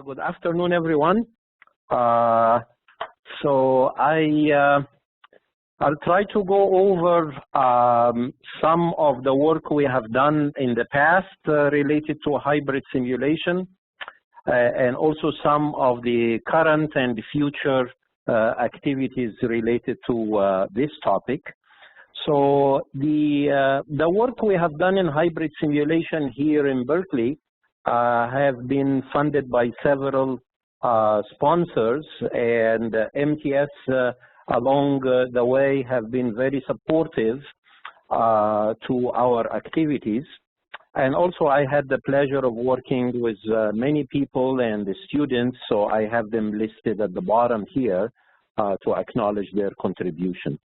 Good afternoon, everyone. I'll try to go over some of the work we have done in the past related to hybrid simulation, and also some of the current and future activities related to this topic. So the work we have done in hybrid simulation here in Berkeley have been funded by several sponsors, and MTS along the way have been very supportive to our activities. And also I had the pleasure of working with many people and the students, so I have them listed at the bottom here to acknowledge their contribution.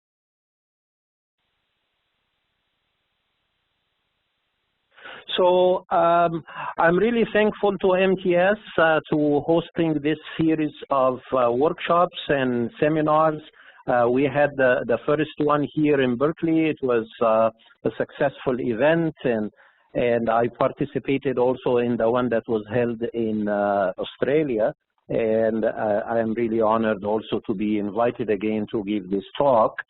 So I'm really thankful to MTS to hosting this series of workshops and seminars. We had the first one here in Berkeley. It was a successful event, and I participated also in the one that was held in Australia. And I am really honored also to be invited again to give this talk.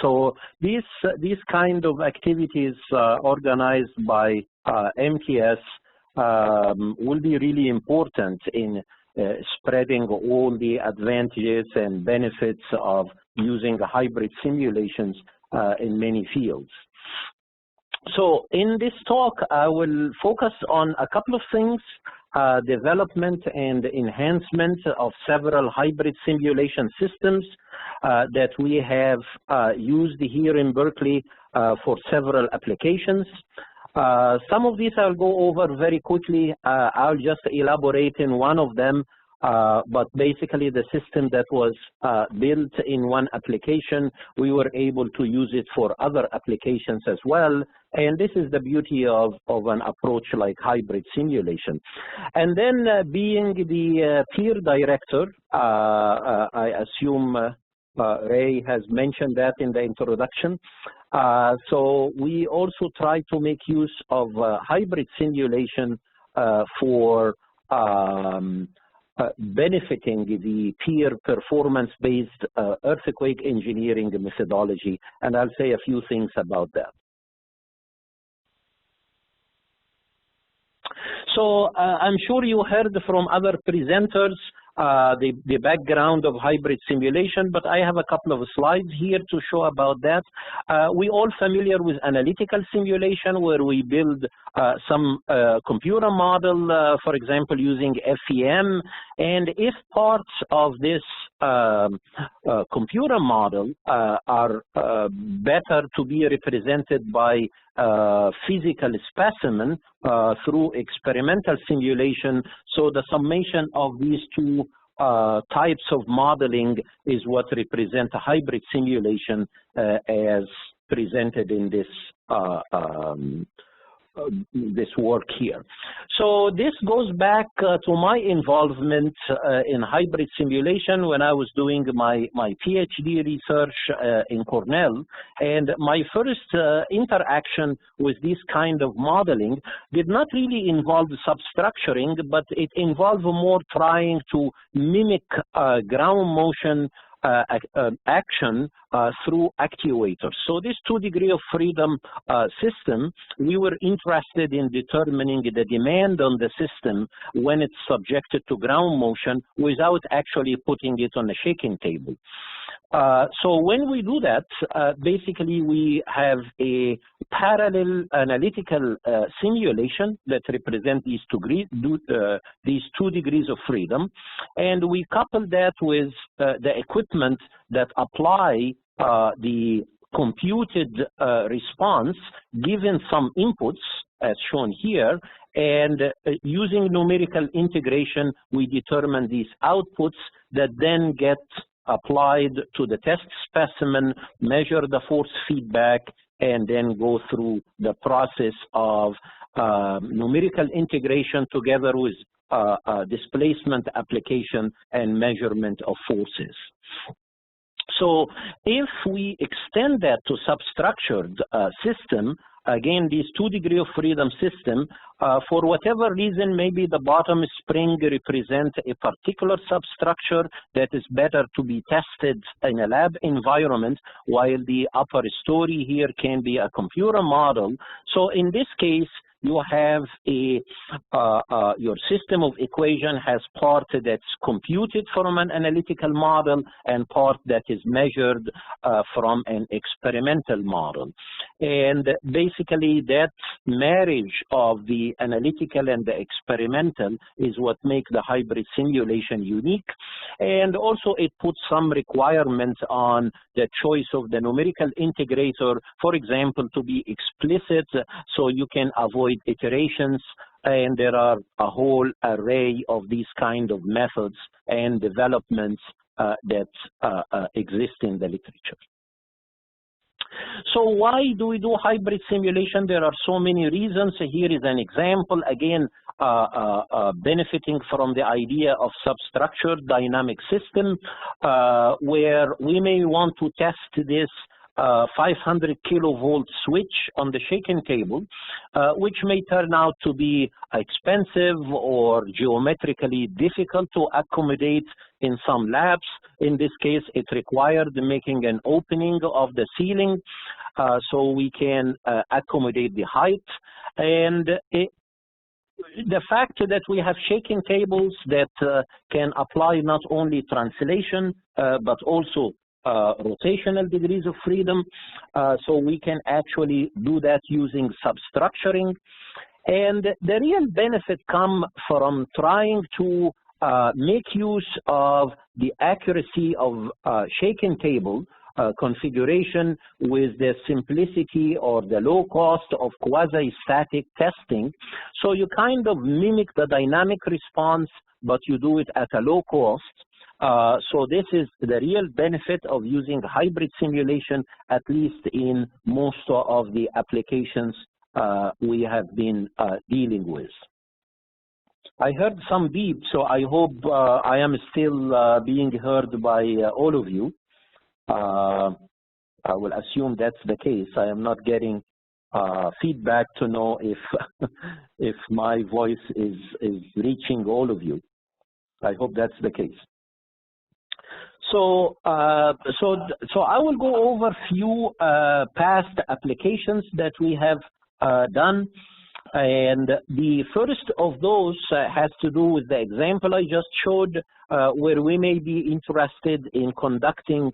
So these kind of activities organized by MTS will be really important in spreading all the advantages and benefits of using hybrid simulations in many fields. So in this talk, I will focus on a couple of things. Development and enhancement of several hybrid simulation systems that we have used here in Berkeley for several applications. Some of these I'll go over very quickly. I'll just elaborate in one of them, but basically the system that was built in one application, we were able to use it for other applications as well. And this is the beauty of an approach like hybrid simulation. And then being the peer director, I assume Ray has mentioned that in the introduction. So we also try to make use of hybrid simulation for benefiting the peer performance-based earthquake engineering methodology. And I'll say a few things about that. So I'm sure you heard from other presenters the background of hybrid simulation, but I have a couple of slides here to show about that. We're all familiar with analytical simulation, where we build some computer model, for example, using FEM. And if parts of this computer model are better to be represented by physical specimen through experimental simulation, so the summation of these two types of modeling is what represents a hybrid simulation as presented in this this work here. So this goes back to my involvement in hybrid simulation when I was doing my PhD research in Cornell. And my first interaction with this kind of modeling did not really involve substructuring, but it involved more trying to mimic ground motion action through actuators. So this 2 degree of freedom system, we were interested in determining the demand on the system when it's subjected to ground motion without actually putting it on a shaking table. So when we do that, basically we have a parallel analytical simulation that represents these 2 degrees of freedom, and we couple that with the equipment that apply the computed response given some inputs as shown here, and using numerical integration we determine these outputs that then get applied to the test specimen, measure the force feedback, and then go through the process of numerical integration together with displacement application and measurement of forces. So if we extend that to substructured system, again, this 2 degree of freedom system, for whatever reason, maybe the bottom spring represents a particular substructure that is better to be tested in a lab environment, while the upper story here can be a computer model. So in this case, you have your system of equation has part that's computed from an analytical model and part that is measured from an experimental model. And basically that marriage of the analytical and the experimental is what makes the hybrid simulation unique. And also it puts some requirements on the choice of the numerical integrator, for example, to be explicit so you can avoid iterations, and there are a whole array of these kind of methods and developments that exist in the literature. So why do we do hybrid simulation? There are so many reasons. Here is an example, again, benefiting from the idea of substructured dynamic system, where we may want to test this 500 kilovolt switch on the shaken table, which may turn out to be expensive or geometrically difficult to accommodate in some labs. In this case, it required making an opening of the ceiling so we can accommodate the height. And the fact that we have shaking tables that can apply not only translation, but also rotational degrees of freedom, so we can actually do that using substructuring. And the real benefit come from trying to make use of the accuracy of shaken table configuration with the simplicity or the low cost of quasi-static testing. So you kind of mimic the dynamic response, but you do it at a low cost. So this is the real benefit of using hybrid simulation, at least in most of the applications we have been dealing with. I heard some beep, so I hope I am still being heard by all of you. I will assume that's the case. I am not getting feedback to know if if my voice is reaching all of you. I hope that's the case. So I will go over a few past applications that we have done. And the first of those has to do with the example I just showed, where we may be interested in conducting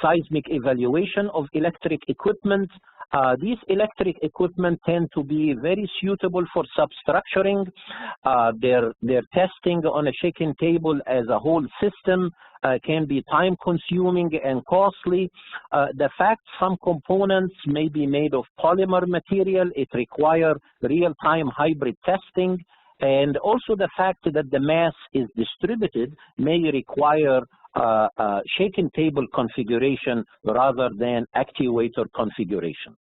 seismic evaluation of electric equipment. These electric equipment tend to be very suitable for substructuring. Their testing on a shaken table as a whole system can be time consuming and costly. The fact some components may be made of polymer material, it requires real-time hybrid testing. And also the fact that the mass is distributed may require shaken table configuration rather than actuator configuration.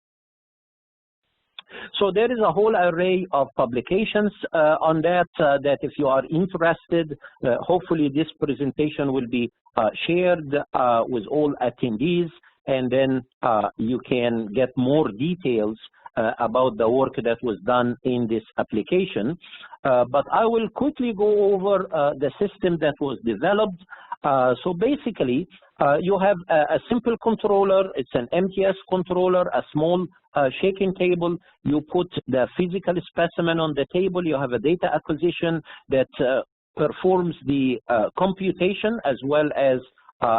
So there is a whole array of publications on that, that if you are interested, hopefully this presentation will be shared with all attendees, and then you can get more details about the work that was done in this application. But I will quickly go over the system that was developed. So basically, you have a simple controller. It's an MTS controller, a small shaking table. You put the physical specimen on the table. You have a data acquisition that performs the computation as well as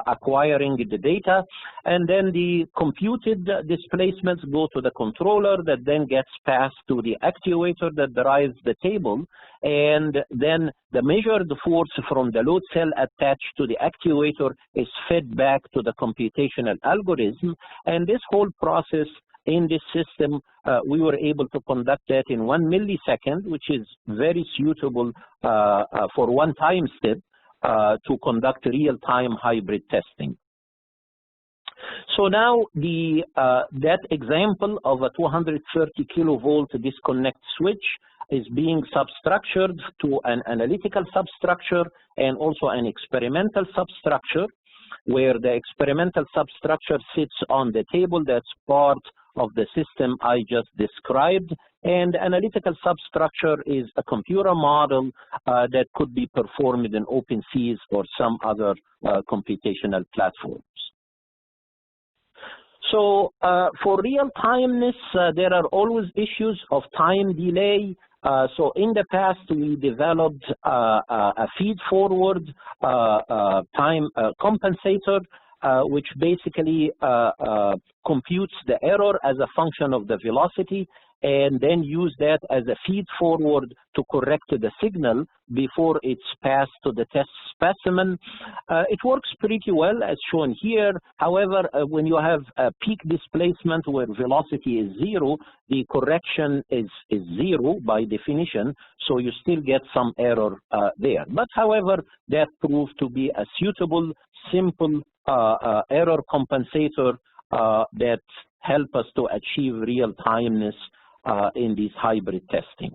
acquiring the data, and then the computed displacements go to the controller that then gets passed to the actuator that drives the table, and then the measured force from the load cell attached to the actuator is fed back to the computational algorithm. And this whole process in this system, we were able to conduct that in 1 millisecond, which is very suitable for one time step to conduct real-time hybrid testing. So now that example of a 230 kilovolt disconnect switch is being substructured to an analytical substructure and also an experimental substructure, where the experimental substructure sits on the table. That's part of the system I just described. And analytical substructure is a computer model that could be performed in OpenSeas or some other computational platforms. So for real-timeness, there are always issues of time delay. So in the past, we developed a feed-forward time compensator, which basically computes the error as a function of the velocity, and then use that as a feed forward to correct the signal before it's passed to the test specimen. It works pretty well as shown here. However, when you have a peak displacement where velocity is 0, the correction is 0 by definition, so you still get some error there. But however, that proved to be a suitable, simple error compensator that help us to achieve real-timeness in this hybrid testing.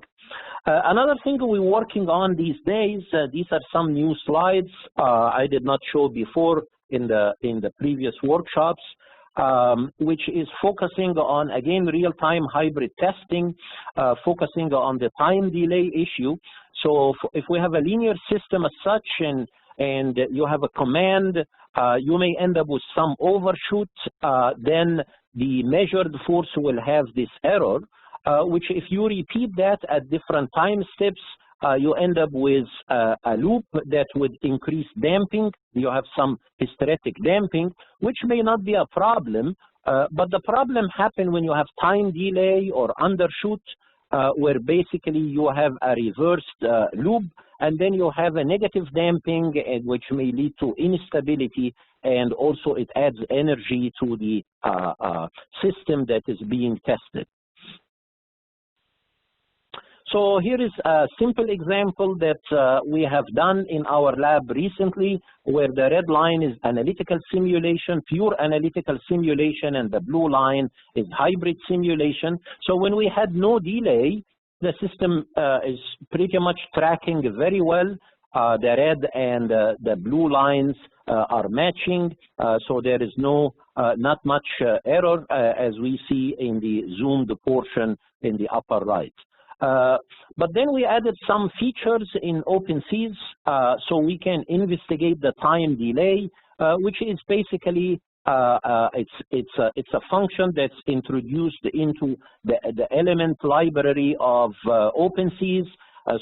Another thing we're working on these days, these are some new slides I did not show before in the previous workshops, which is focusing on, again, real-time hybrid testing, focusing on the time delay issue. So if we have a linear system as such and you have a command, you may end up with some overshoot, then the measured force will have this error, which if you repeat that at different time steps, you end up with a loop that would increase damping. You have some hysteretic damping, which may not be a problem, but the problem happens when you have time delay or undershoot, where basically you have a reversed loop, and then you have a negative damping, which may lead to instability, and also it adds energy to the system that is being tested. So here is a simple example that we have done in our lab recently, where the red line is analytical simulation, pure analytical simulation, and the blue line is hybrid simulation. So when we had no delay, the system is pretty much tracking very well. The red and the blue lines are matching, so there is not much error as we see in the zoomed portion in the upper right. But then we added some features in OpenSeas so we can investigate the time delay, which is basically it's a function that's introduced into the element library of OpenSeas.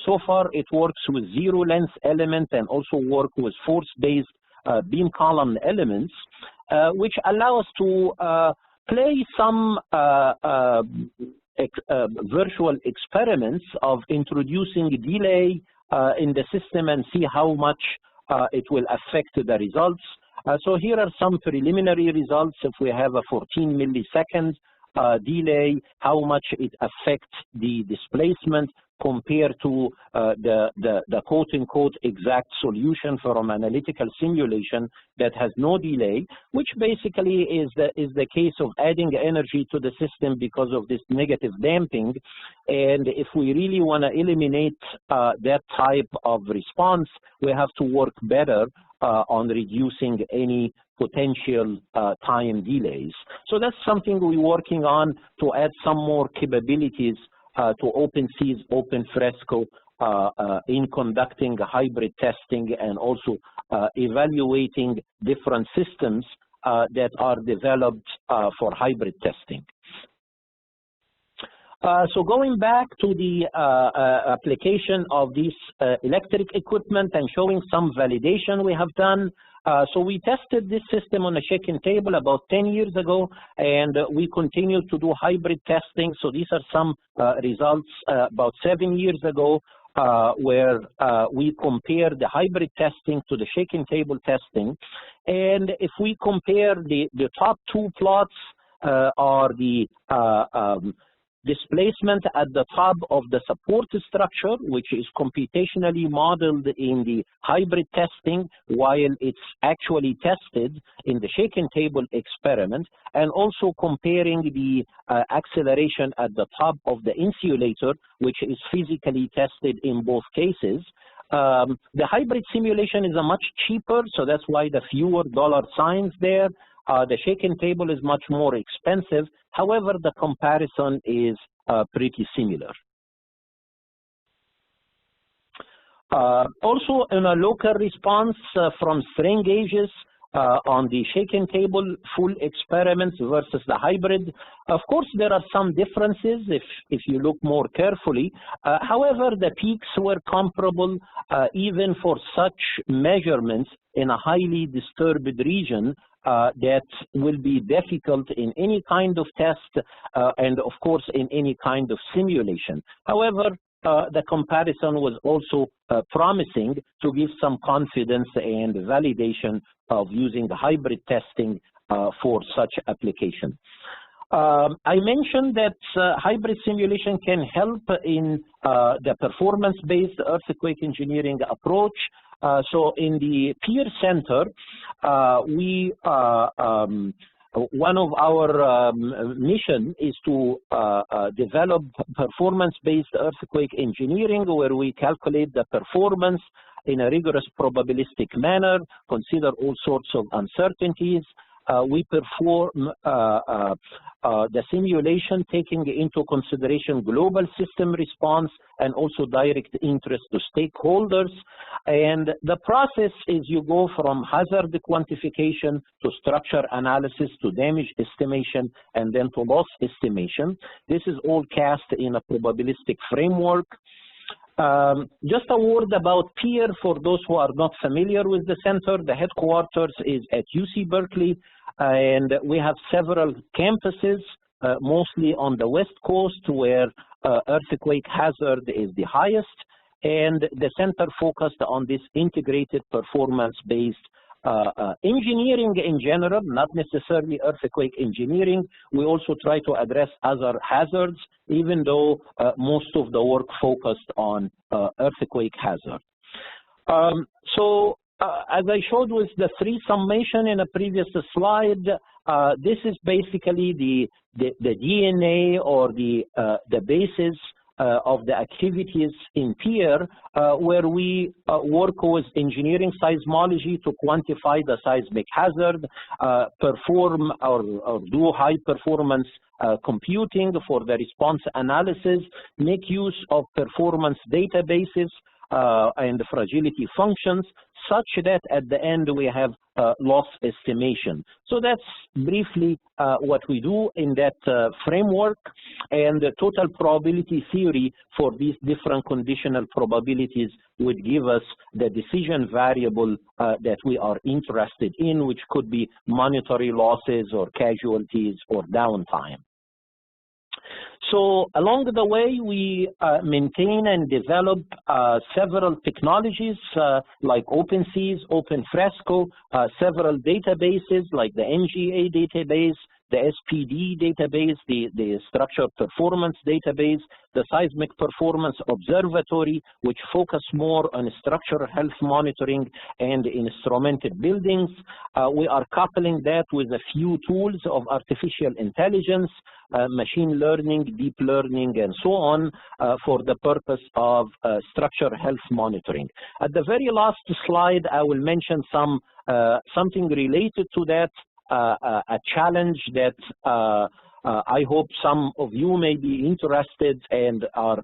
So far, it works with zero-length element and also work with force-based beam column elements, which allow us to play some virtual experiments of introducing delay in the system and see how much it will affect the results. So here are some preliminary results. If we have a 14 millisecond delay, how much it affects the displacement compared to the quote-unquote exact solution from analytical simulation that has no delay, which basically is the case of adding energy to the system because of this negative damping. And if we really want to eliminate that type of response, we have to work better on reducing any potential time delays. So that's something we're working on to add some more capabilities to OpenSeas, OpenFresco in conducting hybrid testing and also evaluating different systems that are developed for hybrid testing. So going back to the application of this electric equipment and showing some validation we have done. So we tested this system on a shaking table about 10 years ago, and we continue to do hybrid testing. So these are some results about 7 years ago, where we compare the hybrid testing to the shaking table testing. And if we compare the top two plots are the displacement at the top of the support structure, which is computationally modeled in the hybrid testing while it's actually tested in the shaken table experiment, and also comparing the acceleration at the top of the insulator, which is physically tested in both cases. The hybrid simulation is a much cheaper, so that's why the fewer dollar signs there. The shaken table is much more expensive. However, the comparison is pretty similar. Also, in a local response from strain gauges on the shaken table, full experiments versus the hybrid. Of course, there are some differences if you look more carefully. However, the peaks were comparable even for such measurements in a highly disturbed region that will be difficult in any kind of test and, of course, in any kind of simulation. However, the comparison was also promising to give some confidence and validation of using hybrid testing for such application. I mentioned that hybrid simulation can help in the performance-based earthquake engineering approach. So in the peer center, one of our mission is to develop performance-based earthquake engineering, where we calculate the performance in a rigorous probabilistic manner, consider all sorts of uncertainties. We perform the simulation taking into consideration global system response and also direct interest to stakeholders. And the process is you go from hazard quantification to structure analysis to damage estimation and then to loss estimation. This is all cast in a probabilistic framework. Just a word about PEER for those who are not familiar with the center. The headquarters is at UC Berkeley, and we have several campuses, mostly on the West Coast, where earthquake hazard is the highest, and the center focused on this integrated performance-based engineering in general, not necessarily earthquake engineering. We also try to address other hazards, even though most of the work focused on earthquake hazard. As I showed with the three summation in a previous slide, this is basically the DNA or the basis of the activities in PEER, where we work with engineering seismology to quantify the seismic hazard, perform or do high performance computing for the response analysis, make use of performance databases and fragility functions, such that at the end we have loss estimation. So that's briefly what we do in that framework, and the total probability theory for these different conditional probabilities would give us the decision variable that we are interested in, which could be monetary losses or casualties or downtime. So along the way, we maintain and develop several technologies like OpenSeas, OpenFresco, several databases like the NGA database, the SPD database, the Structured Performance database, the Seismic Performance Observatory, which focus more on structural health monitoring and instrumented buildings. We are coupling that with a few tools of artificial intelligence, machine learning, deep learning, and so on, for the purpose of structural health monitoring. At the very last slide, I will mention something related to that, a challenge that I hope some of you may be interested and are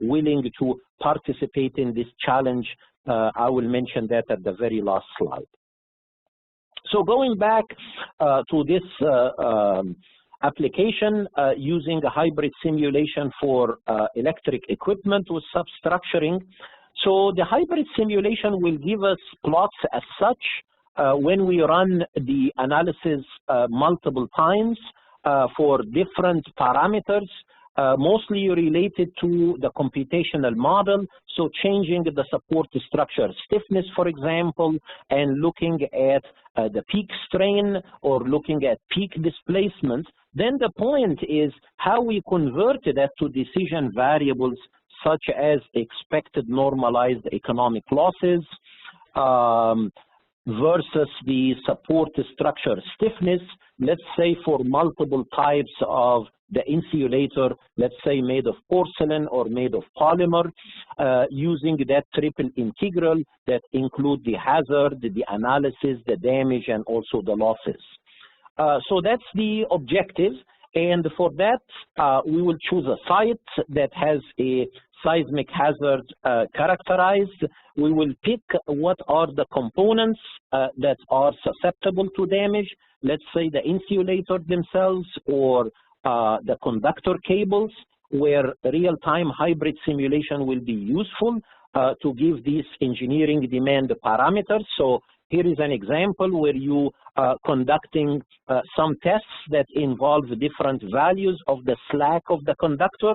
willing to participate in this challenge. I will mention that at the very last slide. So going back to this application using a hybrid simulation for electric equipment with substructuring. So the hybrid simulation will give us plots as such when we run the analysis multiple times for different parameters, mostly related to the computational model. So changing the support structure stiffness, for example, and looking at the peak strain or looking at peak displacement. Then the point is how we convert that to decision variables such as expected normalized economic losses, versus the support structure stiffness, let's say for multiple types of the insulator, let's say made of porcelain or made of polymer, using that triple integral that include the hazard, the analysis, the damage, and also the losses. So that's the objective. And for that, we will choose a site that has a seismic hazard characterized. We will pick what are the components that are susceptible to damage. Let's say the insulator themselves or the conductor cables, where real-time hybrid simulation will be useful to give these engineering demand parameters. So here is an example where you conducting some tests that involve different values of the slack of the conductor.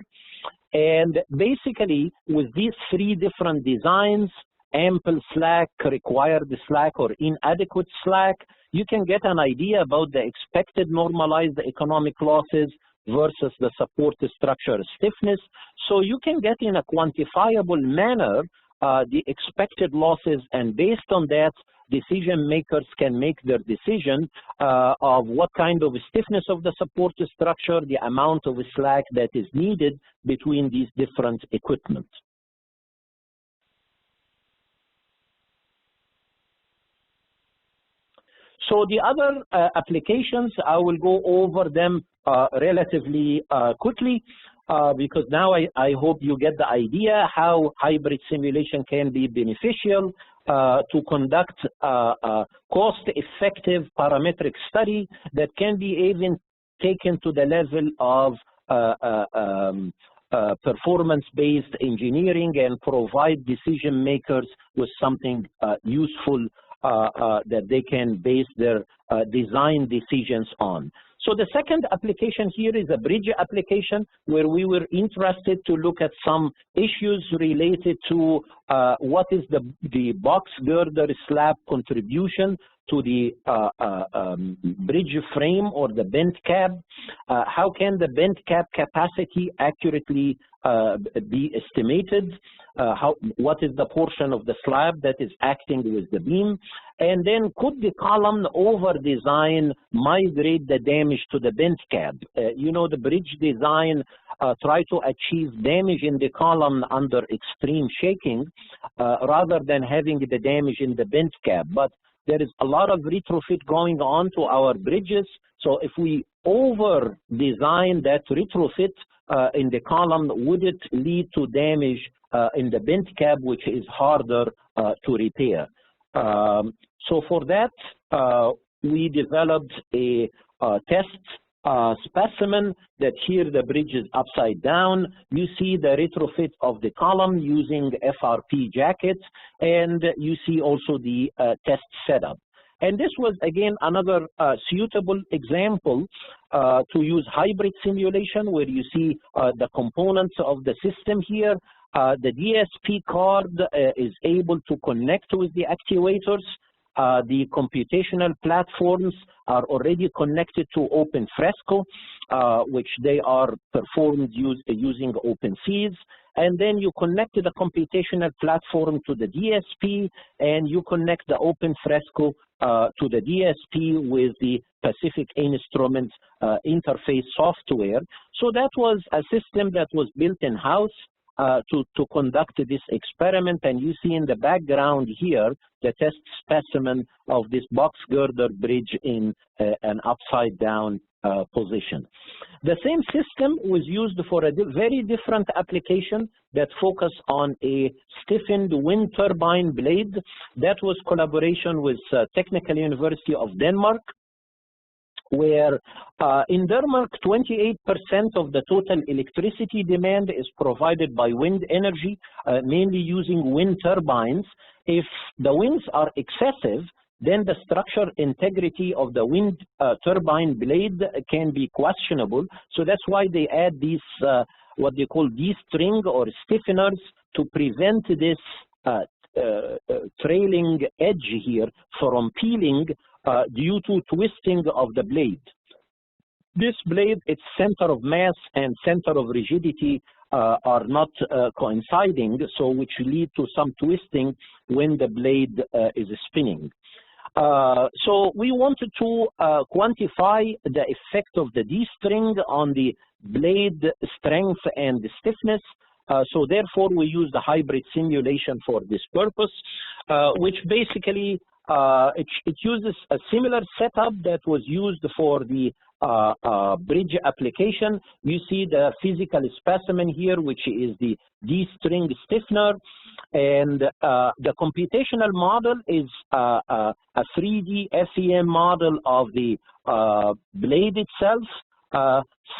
And basically, with these three different designs, ample slack, required slack, or inadequate slack, you can get an idea about the expected normalized economic losses versus the support structure stiffness. So you can get in a quantifiable manner the expected losses, and based on that, decision makers can make their decision of what kind of stiffness of the support structure, the amount of slack that is needed between these different equipment. So the other applications, I will go over them relatively quickly because now I hope you get the idea how hybrid simulation can be beneficial to conduct a cost-effective parametric study that can be even taken to the level of performance-based engineering and provide decision makers with something useful that they can base their design decisions on. So the second application here is a bridge application where we were interested to look at some issues related to what is the box girder slab contribution to the bridge frame or the bent cab. How can the bent cab capacity accurately be estimated? What is the portion of the slab that is acting with the beam? And then could the column over design migrate the damage to the bent cab? You know, the bridge design try to achieve damage in the column under extreme shaking rather than having the damage in the bent cab. But there is a lot of retrofit going on to our bridges. So if we over design that retrofit in the column, would it lead to damage in the bent cab, which is harder to repair? So for that, we developed a test specimen that here the bridge is upside down. You see the retrofit of the column using FRP jackets, and you see also the test setup. And this was, again, another suitable example to use hybrid simulation where you see the components of the system here. The DSP card is able to connect with the actuators. The computational platforms are already connected to OpenFresco, which they are performed using OpenSeeds. And then you connect the computational platform to the DSP, and you connect the OpenFresco to the DSP with the Pacific Instruments interface software. So that was a system that was built in-house to conduct this experiment, and you see in the background here the test specimen of this box girder bridge in an upside down position. The same system was used for a very different application that focused on a stiffened wind turbine blade. That was collaboration with Technical University of Denmark, where in Denmark, 28% of the total electricity demand is provided by wind energy, mainly using wind turbines. If the winds are excessive, then the structural integrity of the wind turbine blade can be questionable. So that's why they add these, what they call D-string or stiffeners to prevent this trailing edge here from peeling due to twisting of the blade. This blade, its center of mass and center of rigidity are not coinciding, so which lead to some twisting when the blade is spinning. So we wanted to quantify the effect of the D-string on the blade strength and stiffness. So therefore, we use the hybrid simulation for this purpose, which basically it uses a similar setup that was used for the bridge application. You see the physical specimen here, which is the D-string stiffener, and the computational model is a 3D SEM model of the blade itself,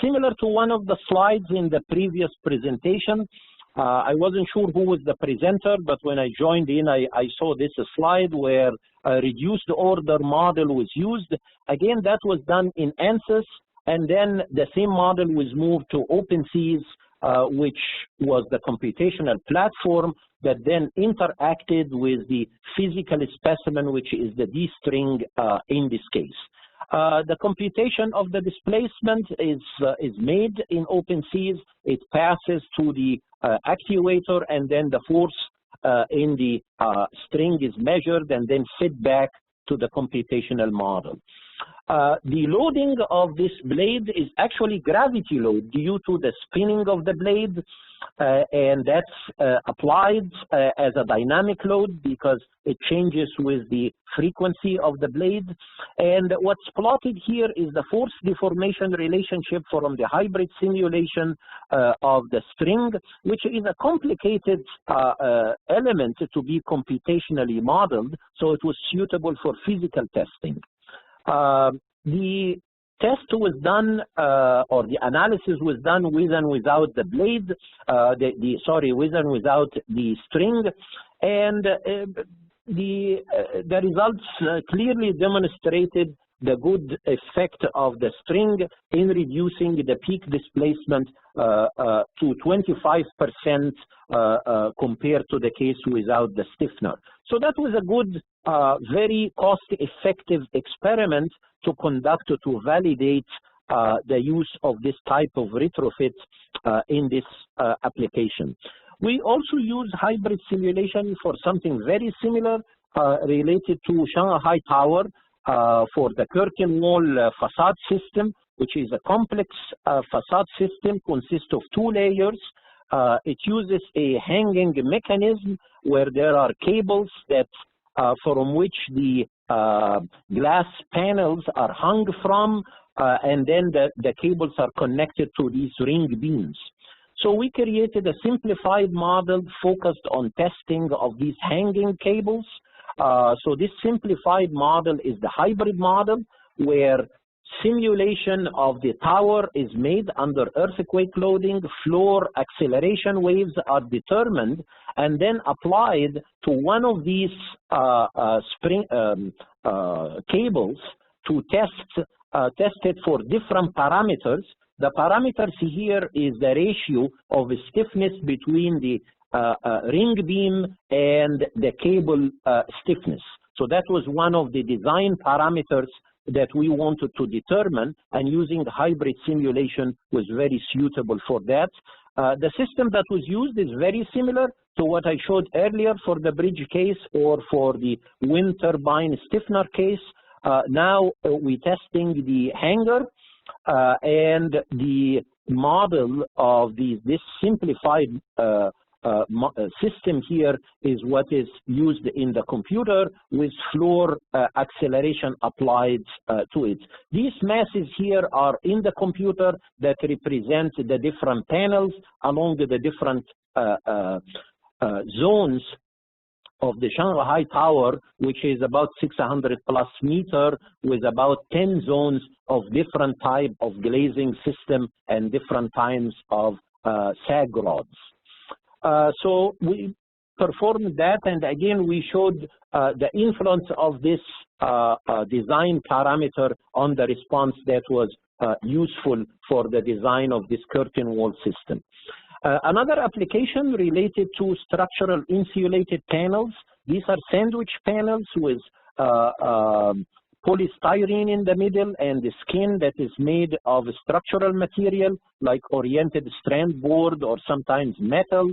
similar to one of the slides in the previous presentation. I wasn't sure who was the presenter, but when I joined in, I saw this slide where a reduced order model was used. Again, that was done in ANSYS, and then the same model was moved to OpenSeas, which was the computational platform that then interacted with the physical specimen, which is the D-string in this case. The computation of the displacement is made in OpenSeas. It passes to the actuator, and then the force in the string is measured and then fed back to the computational model. The loading of this blade is actually gravity load due to the spinning of the blade, and that's applied as a dynamic load because it changes with the frequency of the blade. And what's plotted here is the force deformation relationship from the hybrid simulation of the string, which is a complicated element to be computationally modeled, so it was suitable for physical testing. The test was done, or the analysis was done with and without the blade, with and without the string, and the results clearly demonstrated the good effect of the string in reducing the peak displacement to 25% compared to the case without the stiffener. So that was a good, very cost-effective experiment to conduct to validate the use of this type of retrofit in this application. We also use hybrid simulation for something very similar related to Shanghai Tower for the curtain wall facade system, which is a complex facade system, consists of 2 layers. It uses a hanging mechanism where there are cables that from which the glass panels are hung from, and then the cables are connected to these ring beams. So we created a simplified model focused on testing of these hanging cables. So this simplified model is the hybrid model, where simulation of the tower is made under earthquake loading, floor acceleration waves are determined, and then applied to one of these cables to test it for different parameters. The parameters here is the ratio of stiffness between the ring beam and the cable stiffness. So that was one of the design parameters that we wanted to determine, and using hybrid simulation was very suitable for that. The system that was used is very similar to what I showed earlier for the bridge case or for the wind turbine stiffener case. Now we're testing the hanger, and the model of this simplified system here is what is used in the computer with floor acceleration applied to it. These masses here are in the computer that represent the different panels along the different zones of the Shanghai Tower, which is about 600+ meters with about 10 zones of different type of glazing system and different types of sag rods. So we performed that, and again we showed the influence of this design parameter on the response that was useful for the design of this curtain wall system. Another application related to structural insulated panels. These are sandwich panels with polystyrene in the middle and the skin that is made of structural material like oriented strand board or sometimes metal.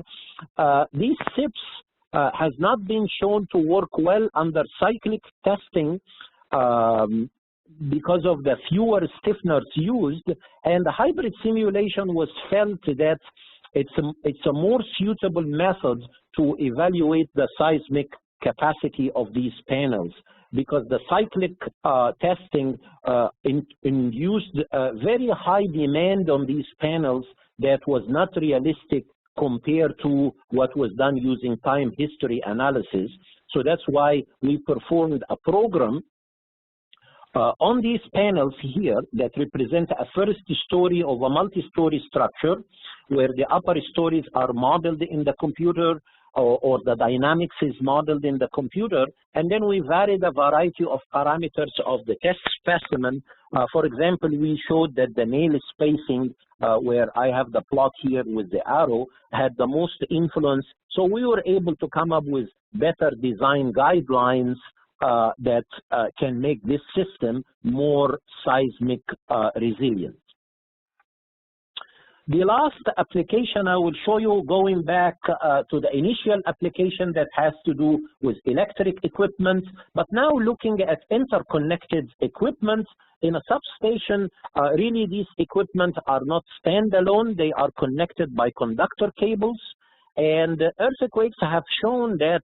These SIPs has not been shown to work well under cyclic testing because of the fewer stiffeners used, and the hybrid simulation was felt that it's a more suitable method to evaluate the seismic capacity of these panels, because the cyclic testing induced very high demand on these panels that was not realistic compared to what was done using time history analysis. So that's why we performed a program on these panels here that represent a first story of a multi-story structure where the upper stories are modeled in the computer, or the dynamics is modeled in the computer, and then we varied a variety of parameters of the test specimen. For example, we showed that the nail spacing, where I have the plot here with the arrow, had the most influence. So we were able to come up with better design guidelines that can make this system more seismic resilient. The last application I will show you, going back to the initial application that has to do with electric equipment, but now looking at interconnected equipment in a substation. Really, these equipment are not standalone. They are connected by conductor cables. And earthquakes have shown that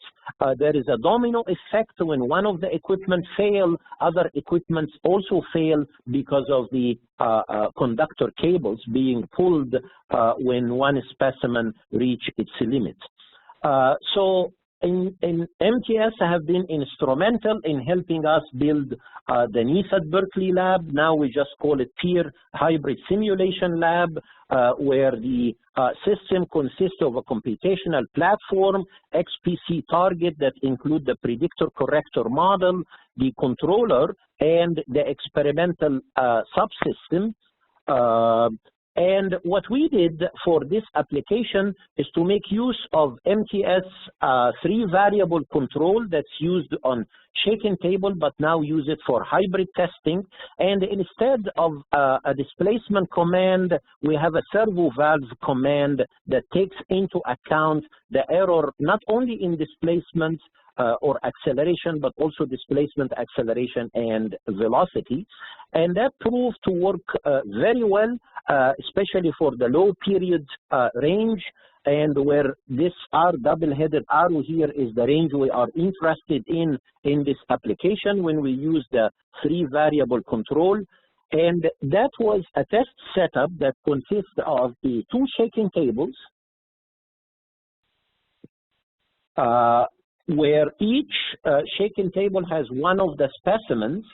there is a domino effect. When one of the equipment fail, other equipments also fail because of the conductor cables being pulled when one specimen reach its limit. So MTS have been instrumental in helping us build the UC Berkeley lab. Now we just call it Peer Hybrid Simulation Lab, where the system consists of a computational platform, XPC target that include the predictor corrector model, the controller, and the experimental subsystem. And what we did for this application is to make use of MTS 3-variable control that's used on shaken table, but now use it for hybrid testing. And instead of a displacement command, we have a servo valve command that takes into account the error not only in displacement or acceleration, but also displacement, acceleration, and velocity. And that proved to work very well, especially for the low period range, and where this double-headed arrow here is the range we are interested in this application when we use the 3-variable control. And that was a test setup that consists of the 2 shaking tables, where each shaken table has one of the specimens.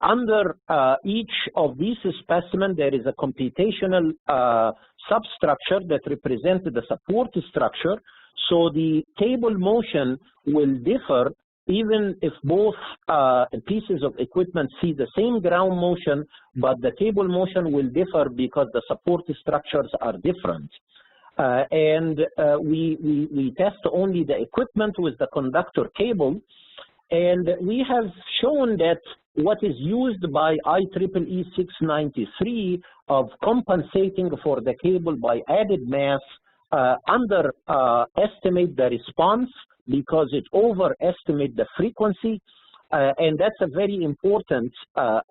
Under each of these specimens, there is a computational substructure that represents the support structure. So the table motion will differ even if both pieces of equipment see the same ground motion, but the table motion will differ because the support structures are different. We test only the equipment with the conductor cable, and we have shown that what is used by IEEE 693 of compensating for the cable by added mass underestimate the response because it overestimates the frequency, and that's a very important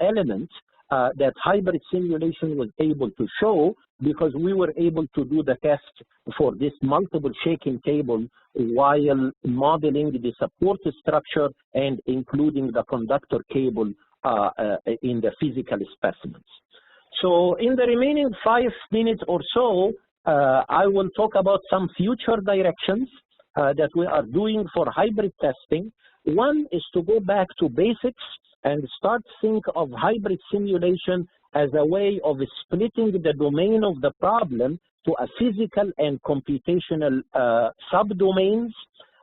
element that hybrid simulation was able to show, because we were able to do the test for this multiple shaking table while modeling the support structure and including the conductor cable in the physical specimens. So in the remaining 5 minutes or so, I will talk about some future directions that we are doing for hybrid testing. One is to go back to basics and start think of hybrid simulation as a way of splitting the domain of the problem to a physical and computational subdomains,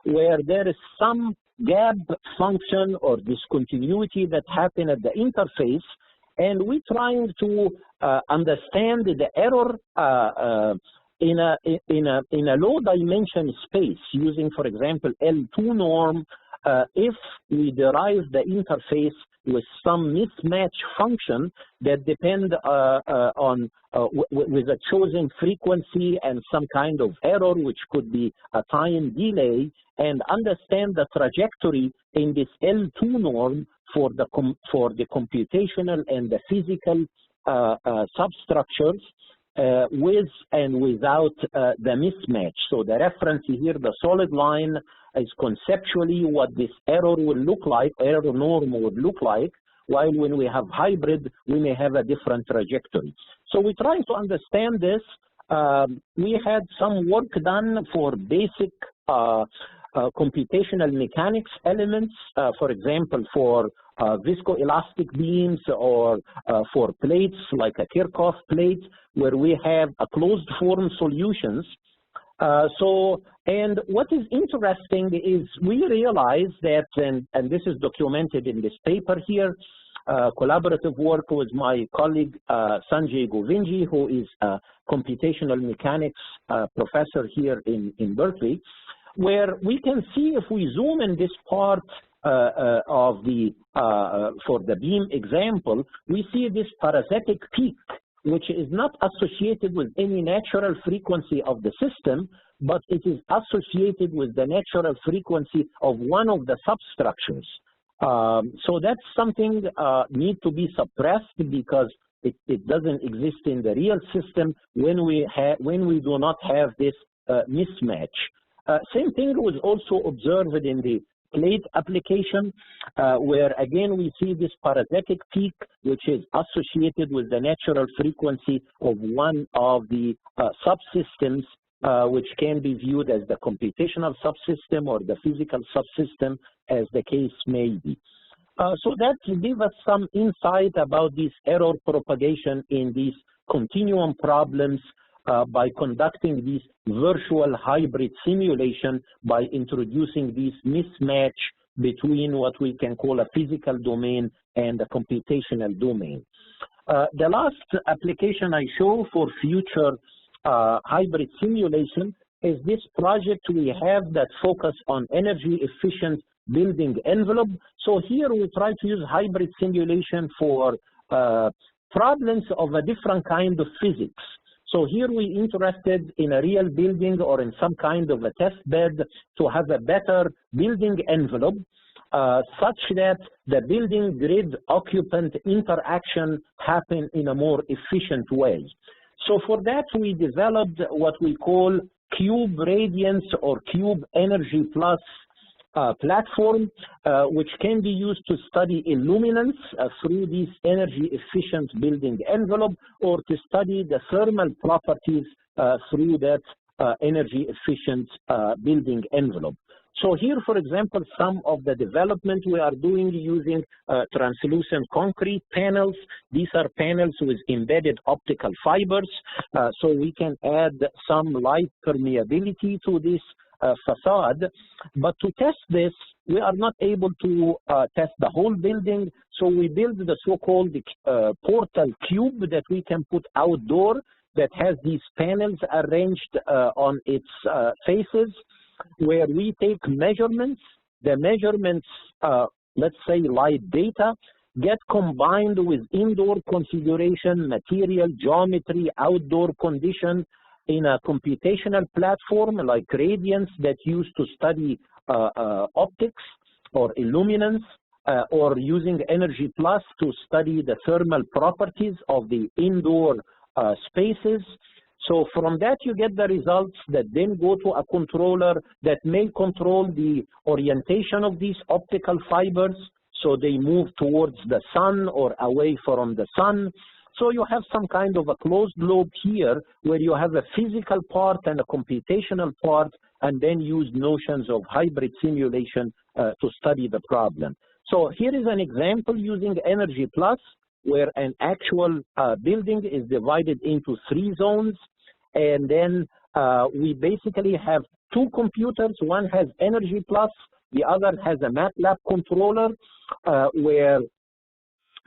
where there is some gap function or discontinuity that happen at the interface, and we're trying to understand the error in a low dimension space using, for example, L2 norm. If we derive the interface with some mismatch function that depend on with a chosen frequency and some kind of error, which could be a time delay, and understand the trajectory in this L2 norm for the computational and the physical substructures with and without the mismatch. So the reference here, the solid line, is conceptually what this error will look like, error norm would look like, while when we have hybrid, we may have a different trajectory. So we try to understand this. We had some work done for basic computational mechanics elements, for example, for viscoelastic beams or for plates like a Kirchhoff plate, where we have a closed form solutions. And what is interesting is we realize that, and this is documented in this paper here, collaborative work with my colleague Sanjay Govinji, who is a computational mechanics professor here in Berkeley, where we can see if we zoom in this part of the, for the beam example, we see this parasitic peak, which is not associated with any natural frequency of the system, but it is associated with the natural frequency of one of the substructures. So that's something need to be suppressed because it doesn't exist in the real system when we do not have this mismatch. Same thing was also observed in the plate application, where again we see this parasitic peak, which is associated with the natural frequency of one of the subsystems, which can be viewed as the computational subsystem or the physical subsystem, as the case may be. So that gives us some insight about this error propagation in these continuum problems by conducting this virtual hybrid simulation by introducing this mismatch between what we can call a physical domain and a computational domain. The last application I show for future hybrid simulation is this project we have that focus on energy efficient building envelope. So here we try to use hybrid simulation for problems of a different kind of physics. So here we interested in a real building or in some kind of a test bed to have a better building envelope such that the building grid occupant interaction happen in a more efficient way. So for that we developed what we call Cube Radiance or Cube Energy Plus platform, which can be used to study illuminance through this energy efficient building envelope, or to study the thermal properties through that energy efficient building envelope. So here, for example, some of the development we are doing using translucent concrete panels. These are panels with embedded optical fibers, so we can add some light permeability to this facade. But to test this, we are not able to test the whole building, so we build the so-called portal cube that we can put outdoor that has these panels arranged on its faces, where we take measurements. The measurements, let's say light data, get combined with indoor configuration, material, geometry, outdoor condition, in a computational platform like Radiance that used to study optics or illuminance, or using Energy Plus to study the thermal properties of the indoor spaces. So from that you get the results that then go to a controller that may control the orientation of these optical fibers, so they move towards the sun or away from the sun. So you have some kind of a closed loop here where you have a physical part and a computational part, and then use notions of hybrid simulation to study the problem. So here is an example using Energy Plus, where an actual building is divided into 3 zones, and then we basically have 2 computers. One has Energy Plus, the other has a MATLAB controller, where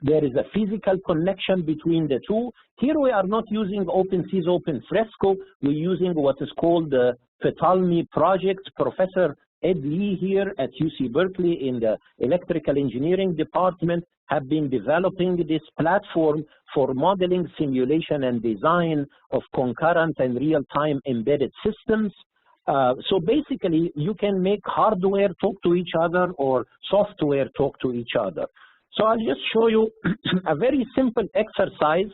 there is a physical connection between the 2. Here we are not using OpenSys OpenFresco. We're using what is called the Ptolemy project. Professor Ed Lee here at UC Berkeley in the electrical engineering department have been developing this platform for modeling, simulation, and design of concurrent and real-time embedded systems. So basically, you can make hardware talk to each other or software talk to each other. So I'll just show you a very simple exercise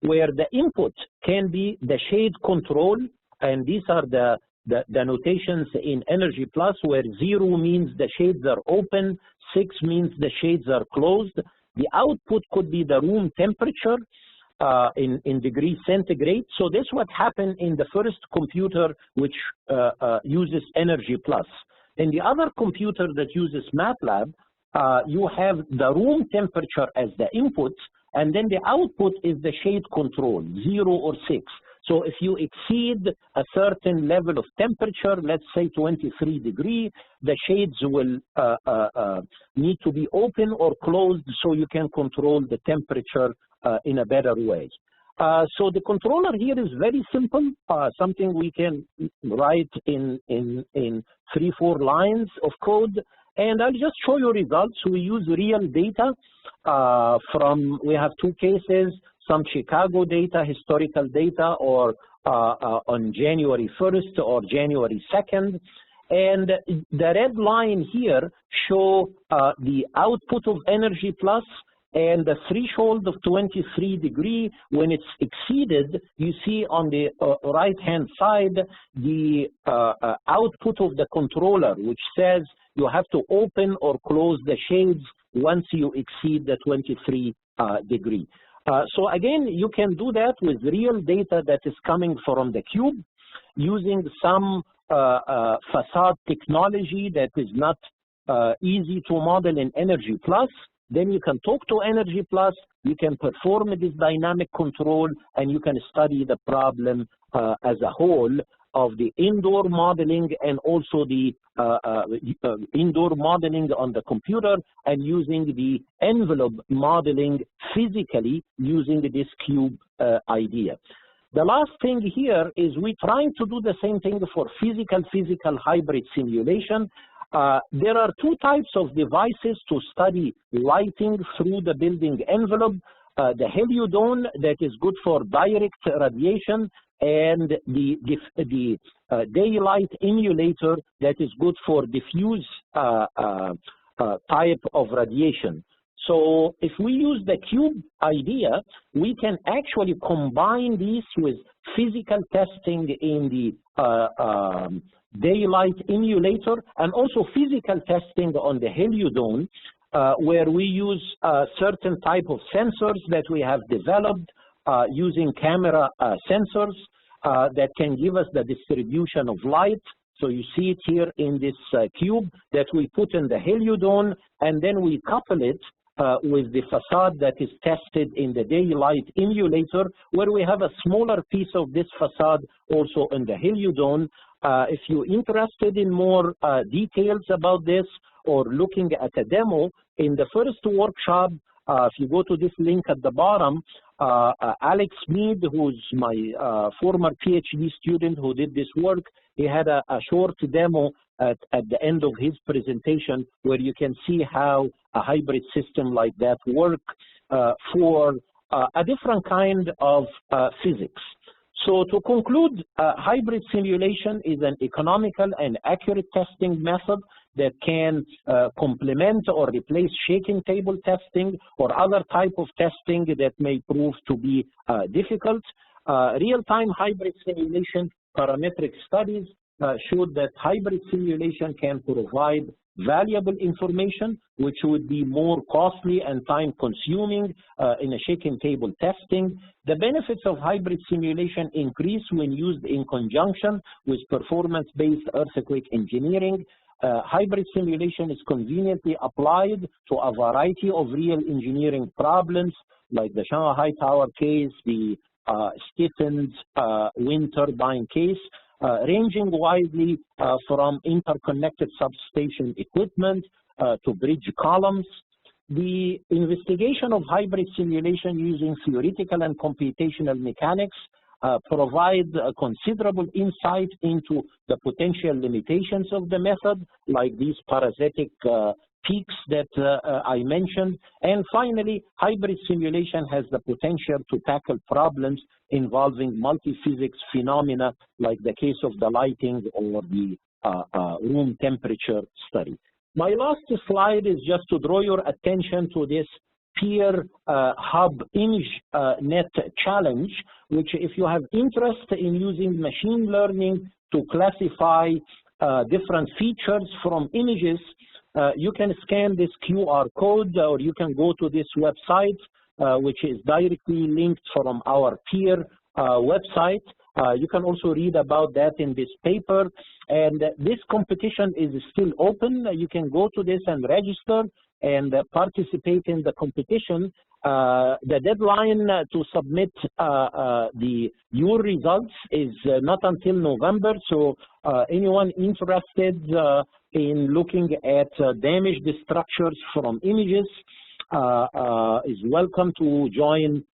where the input can be the shade control, and these are the the notations in Energy Plus, where 0 means the shades are open, 6 means the shades are closed. The output could be the room temperature in degrees centigrade. So this is what happened in the first computer, which uses Energy Plus. In the other computer that uses MATLAB, you have the room temperature as the input, and then the output is the shade control, 0 or 6. So if you exceed a certain level of temperature, let's say 23 degrees, the shades will need to be open or closed so you can control the temperature in a better way. So the controller here is very simple, something we can write in 3-4 lines of code. And I'll just show you results. We use real data we have 2 cases, some Chicago data, historical data, or on January 1st or January 2nd. And the red line here show the output of Energy Plus, and the threshold of 23 degrees, when it's exceeded, you see on the right-hand side the output of the controller, which says you have to open or close the shades once you exceed the 23 degrees. So again, you can do that with real data that is coming from the cube, using some facade technology that is not easy to model in Energy Plus. Then you can talk to Energy Plus, you can perform this dynamic control, and you can study the problem as a whole of the indoor modeling and also the indoor modeling on the computer, and using the envelope modeling physically using this cube idea. The last thing here is we're trying to do the same thing for physical hybrid simulation. There are 2 types of devices to study lighting through the building envelope. The heliodome, that is good for direct radiation, and the daylight emulator, that is good for diffuse type of radiation. So if we use the cube idea, we can actually combine these with physical testing in the daylight emulator, and also physical testing on the heliodome, where we use certain type of sensors that we have developed using camera sensors that can give us the distribution of light. So you see it here in this cube that we put in the heliodome, and then we couple it with the facade that is tested in the daylight emulator, where we have a smaller piece of this facade also in the heliodome. If you're interested in more details about this, or looking at a demo, in the first workshop, if you go to this link at the bottom, Alex Mead, who's my former PhD student who did this work, he had a short demo at the end of his presentation, where you can see how a hybrid system like that works for a different kind of physics. So to conclude, hybrid simulation is an economical and accurate testing method that can complement or replace shaking table testing or other type of testing that may prove to be difficult. Real-time hybrid simulation parametric studies showed that hybrid simulation can provide valuable information, which would be more costly and time-consuming in a shaking table testing. The benefits of hybrid simulation increase when used in conjunction with performance-based earthquake engineering. Hybrid simulation is conveniently applied to a variety of real engineering problems, like the Shanghai Tower case, the Stephens wind turbine case, ranging widely from interconnected substation equipment to bridge columns. The investigation of hybrid simulation using theoretical and computational mechanics provide considerable insight into the potential limitations of the method, like these parasitic peaks that I mentioned. And finally, hybrid simulation has the potential to tackle problems involving multi-physics phenomena, like the case of the lighting or the room temperature study. My last slide is just to draw your attention to this peer hub IngeNet challenge, which if you have interest in using machine learning to classify different features from images, you can scan this QR code, or you can go to this website, which is directly linked from our peer website. You can also read about that in this paper. And this competition is still open. You can go to this and register and participate in the competition. The deadline to submit your results is not until November, so anyone interested in looking at damaged structures from images is welcome to join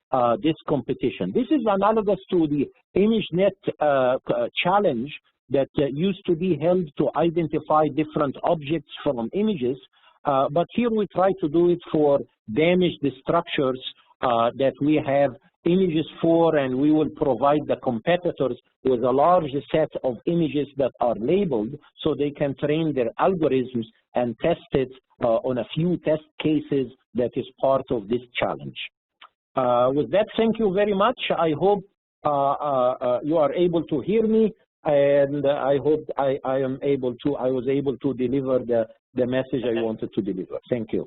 this competition. This is analogous to the ImageNet challenge that used to be held to identify different objects from images. But here we try to do it for damaged structures that we have images for, and we will provide the competitors with a large set of images that are labeled so they can train their algorithms and test it on a few test cases that is part of this challenge. With that, thank you very much. I hope you are able to hear me, and I hope I was able to deliver the message I wanted to deliver. Thank you.